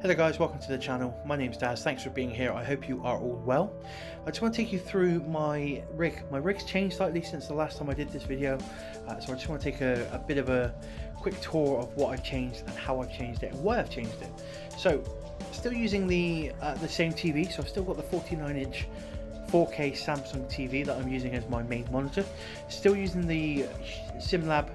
Hello guys, welcome to the channel. My name's Daz, thanks for being here. I hope you are all well. I just want to take you through my rig. My rig's changed slightly since the last time I did this video, so I just want to take a bit of a quick tour of what I've changed and how I've changed it and why I've changed it. So, still using the same TV, so I've still got the 49-inch 4K Samsung TV that I'm using as my main monitor. Still using the SimLab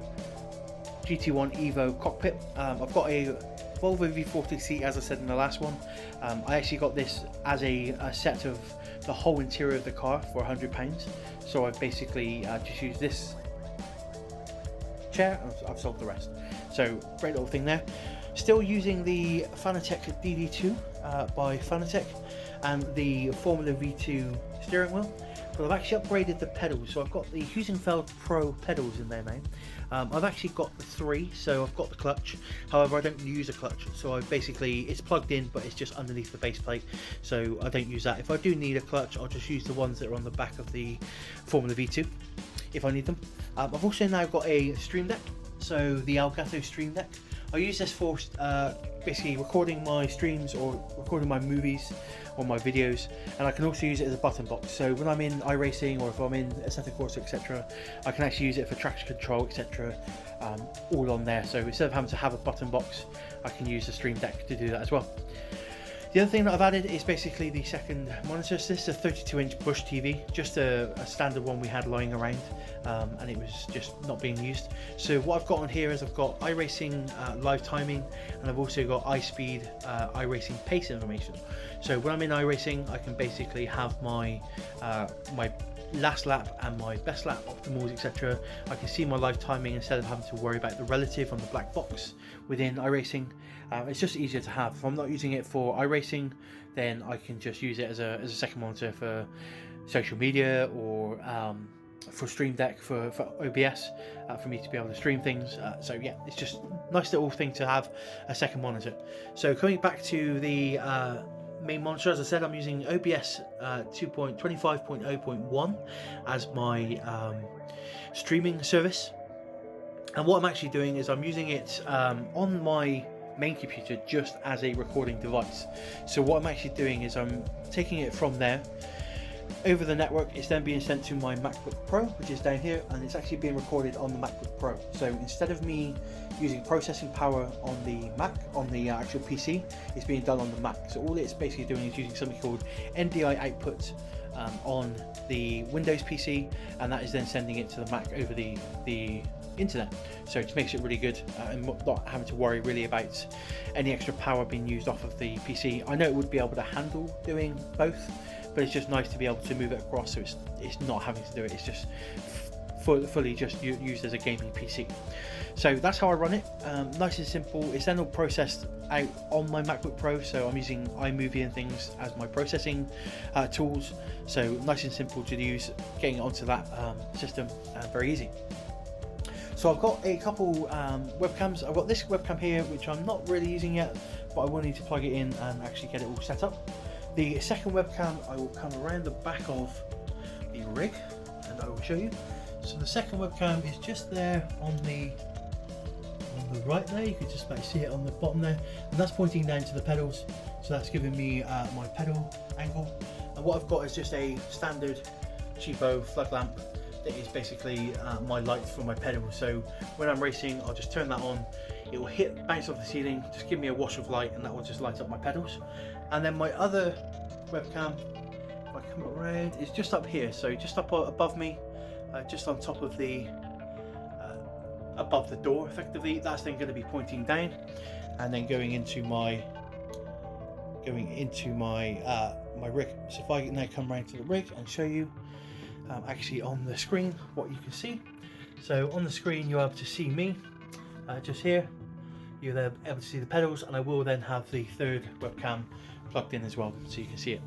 GT1 Evo cockpit. I've got a Volvo V40 as I said in the last one. I actually got this as a set of the whole interior of the car for £100, so I've basically just used this chair and I've sold the rest. So great little thing there. Still using the Fanatec DD2 by Fanatec and the Formula V2 steering wheel, but I've actually upgraded the pedals. So I've got the Huizenfeld Pro pedals in there now. I've actually got the 3, so I've got the clutch. However, I don't use a clutch, so it's plugged in, but it's just underneath the base plate, so I don't use that. If I do need a clutch, I'll just use the ones that are on the back of the Formula V2 if I need them. I've also now got a Stream Deck, so the Elgato Stream Deck. I use this for basically recording my streams or recording my movies or my videos, and I can also use it as a button box. So when I'm in iRacing or if I'm in Assetto Corsa, etc., I can actually use it for traction control, etc., all on there. So instead of having to have a button box, I can use the Stream Deck to do that as well. The other thing that I've added is basically the second monitor. So this is a 32-inch Bush TV, just a standard one we had lying around, and it was just not being used. So what I've got on here is I've got iRacing live timing, and I've also got iSpeed iRacing pace information. So when I'm in iRacing, I can basically have my my last lap and my best lap optimals, etc. I can see my live timing instead of having to worry about the relative on the black box within iRacing. It's just easier to have. If I'm not using it for iRacing, then I can just use it as a second monitor for social media or for Stream Deck for OBS, for me to be able to stream things. So yeah, it's just a nice little thing to have a second monitor. So coming back to the main monitor, as I said, I'm using OBS 2.25.0.1 as my streaming service, and what I'm actually doing is I'm using it on my main computer just as a recording device. So what I'm actually doing is I'm taking it from there over the network. It's then being sent to my MacBook Pro, which is down here, and it's actually being recorded on the MacBook Pro. So instead of me using processing power on the Mac, on the actual PC, it's being done on the Mac. So all it's basically doing is using something called NDI output on the Windows PC, and that is then sending it to the Mac over the internet. So it makes it really good, and not having to worry really about any extra power being used off of the PC. I know it would be able to handle doing both, but it's just nice to be able to move it across, so it's not having to do it. It's just fully just used as a gaming PC. So that's how I run it. Nice and simple. It's then all processed out on my MacBook Pro, so I'm using iMovie and things as my processing tools. So nice and simple to use, getting onto that system, very easy. So I've got a couple webcams. I've got this webcam here, which I'm not really using yet, but I will need to plug it in and actually get it all set up. The second webcam, I will come around the back of the rig and I will show you. So the second webcam is just there on the right there. You can just about see it on the bottom there, and that's pointing down to the pedals. So that's giving me my pedal angle. And what I've got is just a standard cheapo flood lamp that is basically my light for my pedals. So when I'm racing, I'll just turn that on. It will bounce off the ceiling, just give me a wash of light, and that will just light up my pedals. And then my other webcam, if I come around, is just up here. So just up above me, just on top of the above the door effectively. That's then going to be pointing down and then going into my my rig. So if I now come around to the rig and show you actually on the screen what you can see. So on the screen you're able to see me just here. You're there able to see the pedals, and I will then have the third webcam plugged in as well, so you can see it.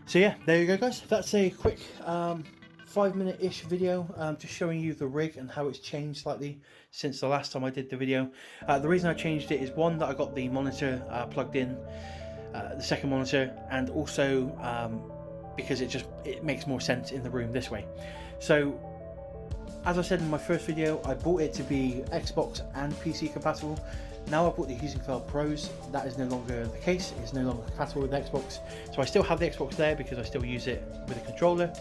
So yeah, there you go guys. That's a quick 5-minute-ish video, just showing you the rig and how it's changed slightly since the last time I did the video. The reason I changed it is, one, that I got the monitor plugged in, the second monitor, and also because it makes more sense in the room this way. So As I said in my first video, I bought it to be Xbox and PC compatible. Now I bought the Heating File Pros, that is no longer the case, it's no longer compatible with Xbox. So I still have the Xbox there because I still use it with a controller,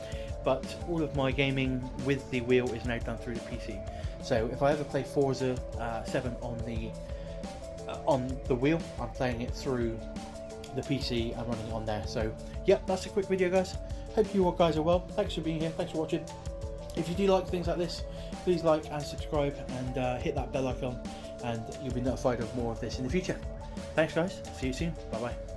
but all of my gaming with the wheel is now done through the PC. So if I ever play Forza 7 on the wheel, I'm playing it through the PC and running it on there. So yep, that's a quick video guys. Hope you all guys are well. Thanks for being here, thanks for watching. If you do like things like this, please like and subscribe and hit that bell icon, and you'll be notified of more of this in the future. Thanks guys, see you soon, bye bye.